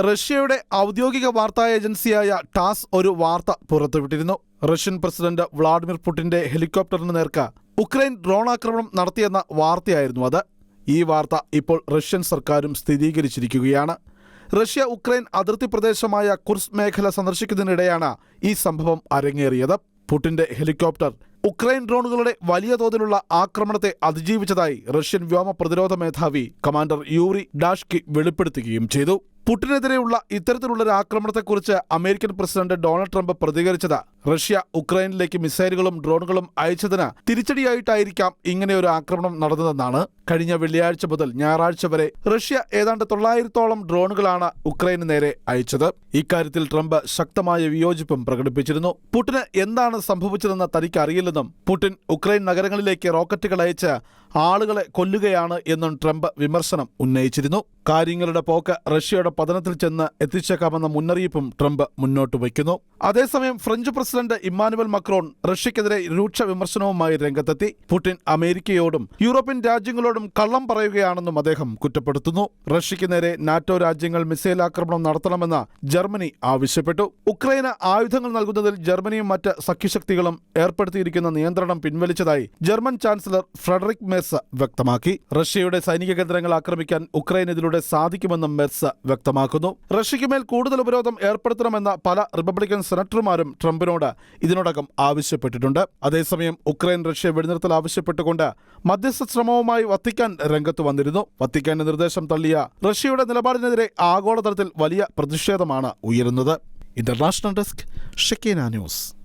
റഷ്യയുടെ ഔദ്യോഗിക വാർത്താ ഏജൻസിയായ ടാസ് ഒരു വാർത്ത പുറത്തുവിട്ടിരുന്നു. റഷ്യൻ പ്രസിഡന്റ് വ്ളാഡിമിർ പുടിന്റെ ഹെലികോപ്റ്ററിന് നേർക്ക് ഉക്രൈൻ ഡ്രോൺ ആക്രമണം നടത്തിയെന്ന വാർത്തയായിരുന്നു അത്. ഈ വാർത്ത ഇപ്പോൾ റഷ്യൻ സർക്കാരും സ്ഥിരീകരിച്ചിരിക്കുകയാണ്. റഷ്യ ഉക്രൈൻ അതിർത്തി പ്രദേശമായ കുർസ്ക് മേഖല സന്ദർശിക്കുന്നതിനിടെയാണ് ഈ സംഭവം അരങ്ങേറിയത്. പുടിന്റെ ഹെലികോപ്റ്റർ ഉക്രൈൻ ഡ്രോണുകളുടെ വലിയ തോതിലുള്ള ആക്രമണത്തെ അതിജീവിച്ചതായി റഷ്യൻ വ്യോമ പ്രതിരോധ മേധാവി കമാൻഡർ യൂറി ഡാഷ്കി വെളിപ്പെടുത്തുകയും ചെയ്തു. പുടിനെതിരെയുള്ള ഇത്തരത്തിലുള്ളൊരു ആക്രമണത്തെക്കുറിച്ച് അമേരിക്കൻ പ്രസിഡന്റ് ഡൊണാൾഡ് ട്രംപ് പ്രതികരിച്ചത് റഷ്യ ഉക്രൈനിലേക്ക് മിസൈലുകളും ഡ്രോണുകളും അയച്ചതിന് തിരിച്ചടിയായിട്ടായിരിക്കാം ഇങ്ങനെയൊരു ആക്രമണം നടന്നതെന്നാണ്. കഴിഞ്ഞ വെള്ളിയാഴ്ച മുതൽ ഞായറാഴ്ച വരെ റഷ്യ ഏതാണ്ട് 900ഓളം ഡ്രോണുകളാണ് ഉക്രൈന് നേരെ അയച്ചത്. ഇക്കാര്യത്തിൽ ട്രംപ് ശക്തമായ വിയോജിപ്പും പ്രകടിപ്പിച്ചിരുന്നു. പുടിന് എന്താണ് സംഭവിച്ചതെന്ന് തനിക്ക് അറിയില്ലെന്നും പുടിൻ ഉക്രൈൻ നഗരങ്ങളിലേക്ക് റോക്കറ്റുകൾ അയച്ച് ആളുകളെ കൊല്ലുകയാണ് എന്നും ട്രംപ് വിമർശനം ഉന്നയിച്ചിരുന്നു. കാര്യങ്ങളുടെ പോക്ക് റഷ്യയുടെ പതനത്തിൽ ചെന്ന് എത്തിച്ചേക്കാമെന്ന മുന്നറിയിപ്പും ട്രംപ് മുന്നോട്ട് വയ്ക്കുന്നു. അതേസമയം ഫ്രഞ്ച് പ്രസിഡന്റ് ഇമ്മാനുവൽ മക്രോൺ റഷ്യക്കെതിരെ രൂക്ഷ വിമർശനവുമായി രംഗത്തെത്തി. പുടിൻ അമേരിക്കയോടും യൂറോപ്യൻ രാജ്യങ്ങളോടും കള്ളം പറയുകയാണെന്നും അദ്ദേഹം കുറ്റപ്പെടുത്തുന്നു. റഷ്യയ്ക്ക് നേരെ നാറ്റോ രാജ്യങ്ങൾ മിസൈൽ ആക്രമണം നടത്തണമെന്ന് ജർമ്മനി ആവശ്യപ്പെട്ടു. ഉക്രൈന് ആയുധങ്ങൾ നൽകുന്നതിൽ ജർമ്മനിയും മറ്റ് സഖ്യശക്തികളും ഏർപ്പെടുത്തിയിരിക്കുന്ന നിയന്ത്രണം പിൻവലിച്ചതായി ജർമ്മൻ ചാൻസലർ ഫ്രെഡറിക് മെർസ് വ്യക്തമാക്കി. റഷ്യയുടെ സൈനിക കേന്ദ്രങ്ങൾ ആക്രമിക്കാൻ ഉക്രൈൻ ഇതിലൂടെ സാധിക്കുമെന്നും മെർസ് വ്യക്തമാക്കുന്നു. റഷ്യയ്ക്ക് മേൽ കൂടുതൽ ഉപരോധം ഏർപ്പെടുത്തണമെന്ന പല റിപ്പബ്ലിക്കൻ സെനറ്റർമാരും ട്രംപിനോട് ഇതിനോടകം ആവശ്യപ്പെട്ടിട്ടുണ്ട്. അതേസമയം ഉക്രൈൻ റഷ്യ വെടിനിർത്തൽ ആവശ്യപ്പെട്ടുകൊണ്ട് മധ്യസ്ഥ ശ്രമവുമായി വത്തിക്കാൻ രംഗത്ത് വന്നിരുന്നു. വത്തിക്കാന്റെ നിർദ്ദേശം തള്ളിയ റഷ്യയുടെ നിലപാടിനെതിരെ ആഗോളതലത്തിൽ വലിയ പ്രതിഷേധമാണ് ഉയരുന്നത്. International desk, Shekinah news.